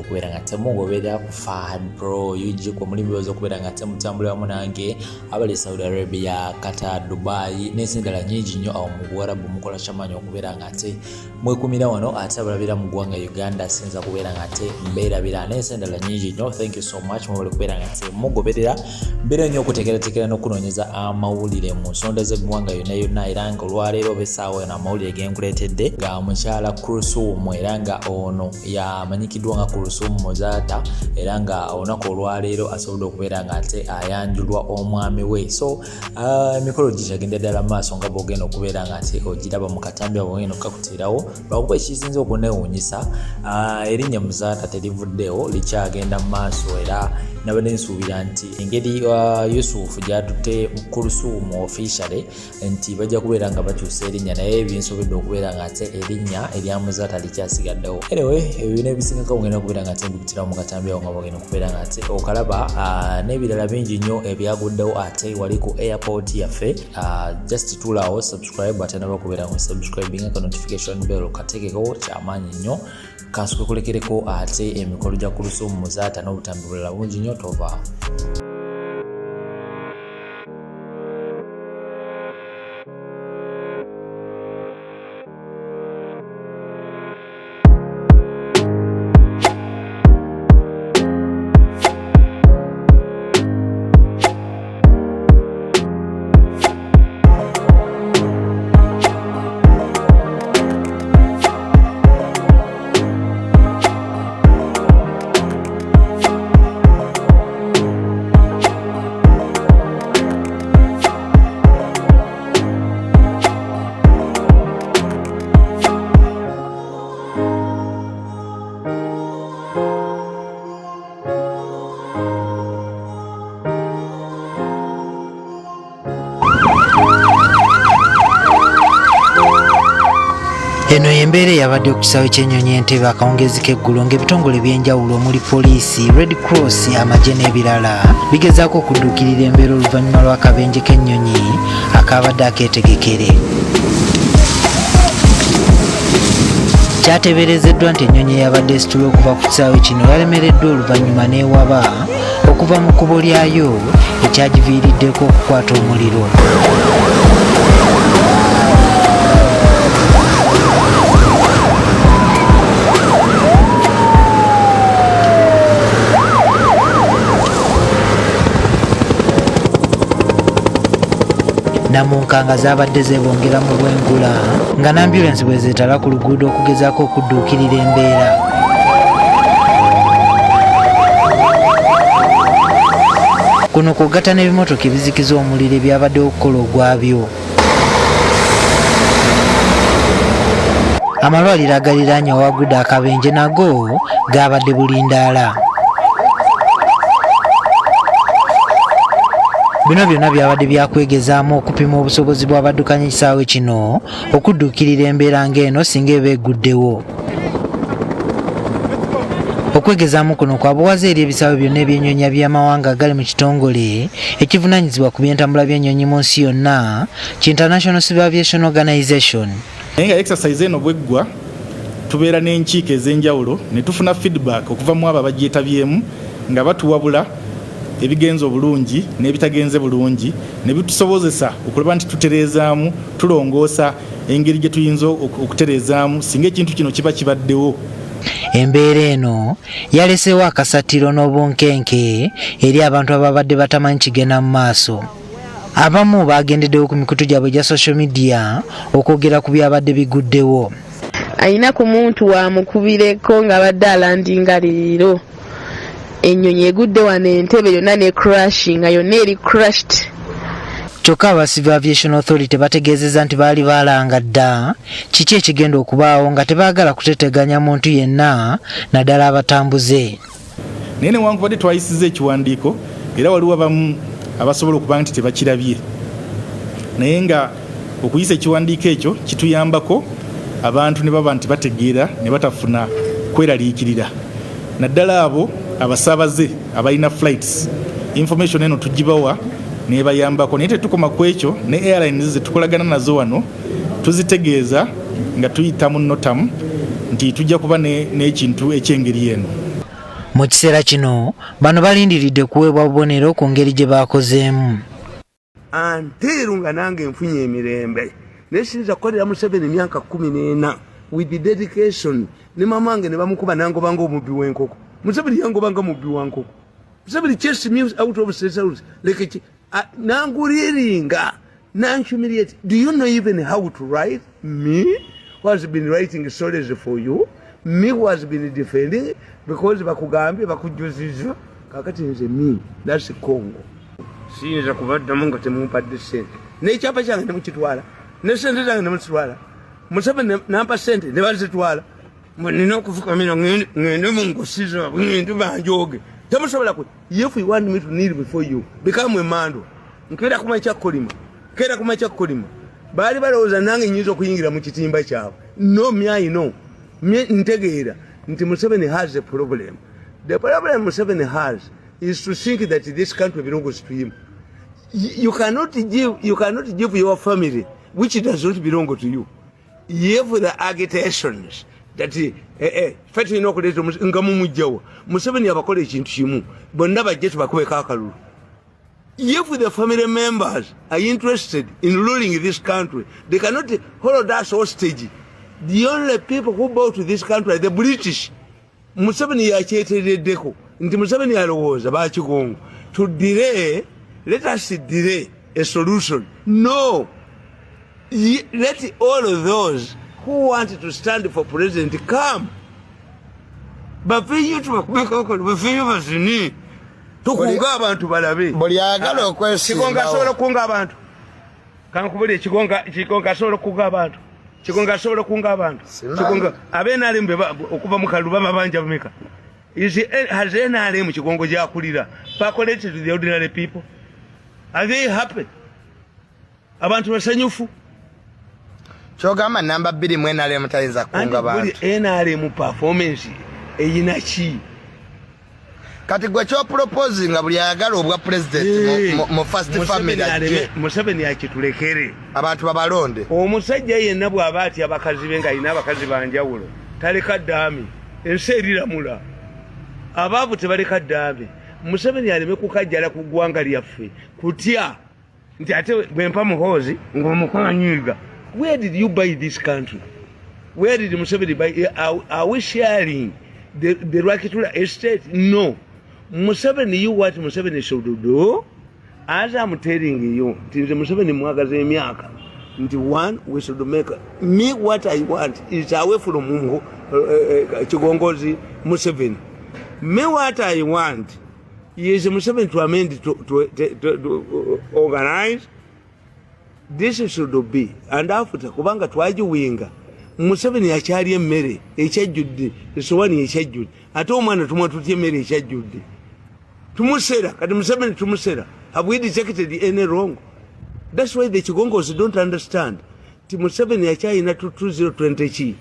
okubera nga temugoberera ku Fahad Bro UG kwa mulimu byozo okubera nga temutambulira wamu nange abali Saudi Arabia, Qatar, Dubai n'ensendala nyingi nnyo awo mu Buwarabu mukola kyamanyi okubera nga ate mwekumira wano ate abalabira mu ggwanga Uganda sinza kubera nga ate mbeerabira n'ensendala nyingi nnyo. Thank you so much mubali kubera nga ate mugoberera mbeera nnyo okuteekerateekera n'okunoonyeza amawulire mu nsonda z'eggwanga yonna era nga olwaleero besaawa eno amawulire genkuleetedde nga mukyala Kuluthum era nga ono yamanyikiddwa nga Kuluthum Muzaata era nga olunaku olwaleero asobodde okubeera nga ate ayanjulwa omwami we. So emikolo gikyagenda ddala mu maaso nga bw'ogenda okubeera nga ate ogiraba mu katambi bw'ogenda okukakutirawo lwakuba ekisinze okuneewuunyisa erinnya Muzaata terivuddewo likyagenda mu maaso era nabadde nsuubira nti engeri Yusufu gyatutte Kuluthum officially nti bajja kubeera nga bakyusa erinnya naye binsobedde okubeera nga ate erinnya erya Muzaata likyasigaddewo. Anyway ebyo n'ebisingako bwogenda okubeera nga ate mbikutirawo mu katambi awo nga bwogenda okubeera nga ate okalaba n'ebirala bingi nnyo ebyaguddewo ate wali ku airport yaffe. Just tuulaawo subscribe ate nabakubeera nga subscribing ka notification bell kateekeko kyamaanyi nnyo kansuke kulekereko ate emikolo gya Kuluthum Muzaata n'obutambi bulala bungi nnyo tovaawo. Eno yembeera yabadde ku kisaawe ky'ennyonyi Entebbe akawungezi k'eggulu ng'ebitongole by'enjawulo omuli poliisi, Red Cross, amagye n'ebirala bigezaako okudduukirira embeera oluvannyuma lw'akabenje k'ennyonyi akaabadde akeetegekere. Kyateeberezeddwa nti ennyonyi eyabadde esitula okuva ku kisaawe kino yalemereddwa oluvannyuma n'ewaba okuva mu kkubo lyayo ekyagiviiriddeko okukwata omuliro. Namunkanga zaabadde zeebongera mu bwengula nga n'ambulensi bwe zeetala ku luguudo okugezaako okudduukirira embeera. Kuno kugatta n'ebimotoka ebizikiza omuliro ebyabadde okukola ogwabyo. Amalwaliro agaliraanye awagudde akabenje nago gaabadde bulindaala. Bino byonna byabadde byakwegezaamu okupima obusobozi bw'abaddukanya ekisaawe kino okudduukirira embeera ng'eno singa eba egguddewo. Okwegezaamu kuno kwabuwaza eri ebisaawe byonna ebyennyonyi by'amawanga agali mu kitongole ekivunaanyizibwa ku by'entambula by'ennyonyi mu nsi yonna ki International Civil Aviation Organization. Naye nga exercise eno bweggwa tubeera n'enkiiko ez'enjawulo ne tufuna feedback okuva mu abo abagyeetabyemu nga batuwabula ebigenzo bulungi n'ebitagenze bulungi ne bitusobozesa okulaba nti tutereezaamu tulongoosa engeri gye tuyinza okutereezaamu singa ekintu kino kiba kibaddewo. Embeera eno yaleseewo akasatiro n'obunkenke eri abantu ababadde batamanyi kigenda mu maaso. Abamu baagendeddewo ku mikutu gyabwe gya social media okwogera ku byabadde biguddewo. Ayina ku muntu wamukubireko nga badde alandinga leero. Ennyonyi egudde wano Entebbe yonna ne crashing nga yonna eri crashed. Kyokka aba Civil Aviation Authority bategeezezza nti baali baalanga dda kiki ekigenda okubaawo nga tebaagala kuteteganya muntu yenna naddala abatambuze. Naye newankubadde twayisiza ekiwandiiko era waliwo abamu abasobola okuba nti tebakirabye. Naye nga okuyisa ekiwandiiko ekyo kituyambako abantu ne baba nti bategeera ne batafuna kweraliikirira. Naddala abo abasaabaze abalina flights information eno tugibawa nebayambako naye tetukoma ku ekyo ne airlines zetukolagana nazo wano tuzitegeeza nga tuyita mu notamu nti tujja kuba n'ekintu ekyengeri eno. Mu kiseera kino bano balindiridde kuweebwa bubonero ku ngeri gye baakozeemu. Anteeru nga nange nfunye emirembe nesinza kukolera Museveni emyaka 14 with the dedication ne mama wange ne bamukuba nangobanga omubbi w'enkoko. Museveni yangobanga mubbi wa nkoko. Museveni chased me out of state house like nanguriringa nanhumiliate. Do you know even how to write? Me who has been writing stories for you, me who has been defending because bakugambye bakujuziza kakati nze me. That's Congo. Siyinza kubaddamu nga temumpadde ssente n'ekyapa kyange nemukitwala ne ssente zange nemuzitwala. Museveni nampa ssente ne bazitwala. Nina okufukamira ngende mu nkosiza ngende banjoge temusobola ku. If you want me to kneel before you, become a man. Nkera kumacha kolima baali balowooza nange nyinza okuyingira mu kitimba kyabwe. No, me I know. Me ntegeera nti Museveni has a problem. The problem Museveni has is to think that this country belongs to him. You cannot give your family which does not belong to you. You have the agitations that fete ino kuleeta nga mumujjawo. Museveni abakola ekintu kimu bonna bajje tubakubeko akalulu. If the family members are interested in ruling this country, they cannot hold us hostage. The only people who bought this country are the British. Museveni yakyetereddeko nti Museveni alowooza bakigongo to delay. Let us delay a solution. No. Let all of those who want to stand for president come. Bafiyo tubakubeko bafiyo bazini. Tukunga abantu balabe. Buli agala okwesimba. Kigonga asobola kunga abantu. Kankubuli kigonga asobola kunga abantu. Kigonga asobola kunga abantu. Kigonga abenalembe okuva mu kaluba mabanja bumeka. Has NRM kigongo gyakulira pakolete to the ordinary people? Are they happy? Abantu basanyufu. Kyogamba namba 2 mu NRM tayinza kunga abantu. NRM performance eyinachi. Kati gwe kyo proposing nga buli ayagala obwa president mu first family ajje. Museveni yakitulekere. Abantu babalonde. Omusajja yenna bw'aba ati abakazi be nga ayina abakazi banjawulo. Taleka ddaami. Ensi eriramula. Abavu tebaleka ddaami. Museveni aleme kukajjala ku ggwanga lyaffe. Kutya. Nti ate bwempa muhoozi ng'omukanyiiga. Where did you buy this country? Where did Museveni buy? Are we sharing the Rwakitula estate? No. Museveni, you what Museveni should do? As I'm telling you, Museveni mwagaze emyaka. One, we should make me what I want is away from Mungo Chigongozi Museveni. Me what I want is Museveni to amend to organize. This should be. And after kubanga twajiwinga Museveni yakyali emmere ekyajjudde esowani ekyajjudde ate omwana tumwatutya emmere ekyajjudde tumusera kati Museveni tumusera. Have we detected any wrong? That's why the Chigongos don't understand. Museveni yakyalina 2020 chi.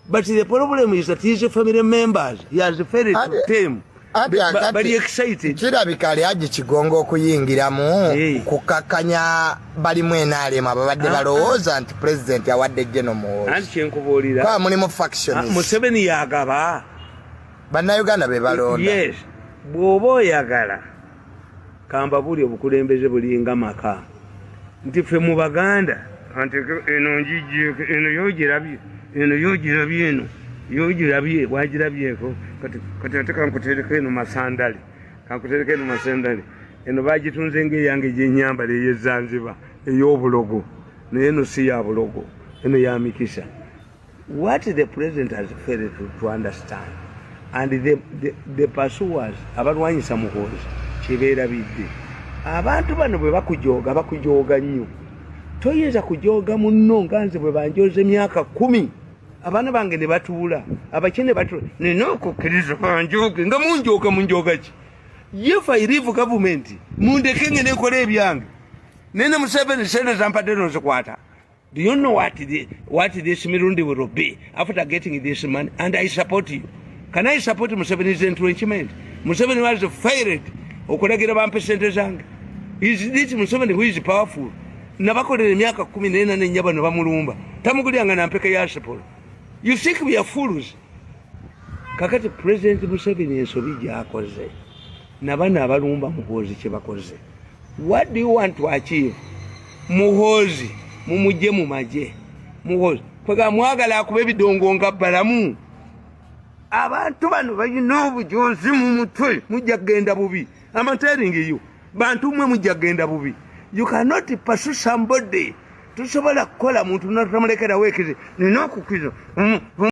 But the problem is that his family members, he has failed to them. But he excited. Kirabika ali aje Kigongo okuyingiramu kukakanya bali mu NRM ababadde balowooza nti president yawadde General Muhoozi. Anti kyenkubuulira. Kwa mulimu factions. Museveni yagaba. Bannayuganda be balonda. Yes. Bw'oba oyagala kamba buli obukulembeze bulinga maka. Nti ffe mu Baganda anti eno njijje eno yogirabye eno yogirabye eno yogirabye wagirabyeko kati ate kankutereka eno masandali kankutereka eno masandali eno bagitunze ng'eyange gyenyambala ey'Ezanzibar ey'obulogo naye eno si ya bulogo eno ya mikisa. What the president has failed to understand and the pursuers abalwanyisa Muhoozi kibeerabidde. Abantu bano bwe bakujooga nnyo. Toyinza kujooga munno nga nze bwe banjooza emyaka 10. Abaana bange ne batuula. Abakine batuula. Nina okukkiriza banjooge nga munjooga ki? If I leave government, mundeke ngene nkola ebyange. Nene Museveni sente zampadde nonzikwata. Do you know what this Mirundi will be after getting this money? And I support you. Can I support Museveni's entrenchment? Museveni was failed. Okulagira bampe sente zange. Is this Museveni who is powerful? Nabakolera emyaka 14 n'ennyaba ne bamulumba. Tamugulyanga na mpeka ya Asapolo. You think we are fools? kakati President Museveni ensobi gy'akoze nabana abalumba Muhoozi kye bakoze. What do you want to achieve? Muhoozi mumujje mu maje. Muhoozi kwega mwagala akuba ebidongo nga balamu. Abantu bano balina obujozi mu mutwe mujja kugenda bubi. I'm telling you, bantu mwe mujja kugenda bubi. You cannot pursue somebody. Tusobola kukola muntu natamulekera wekeze nina okukwiza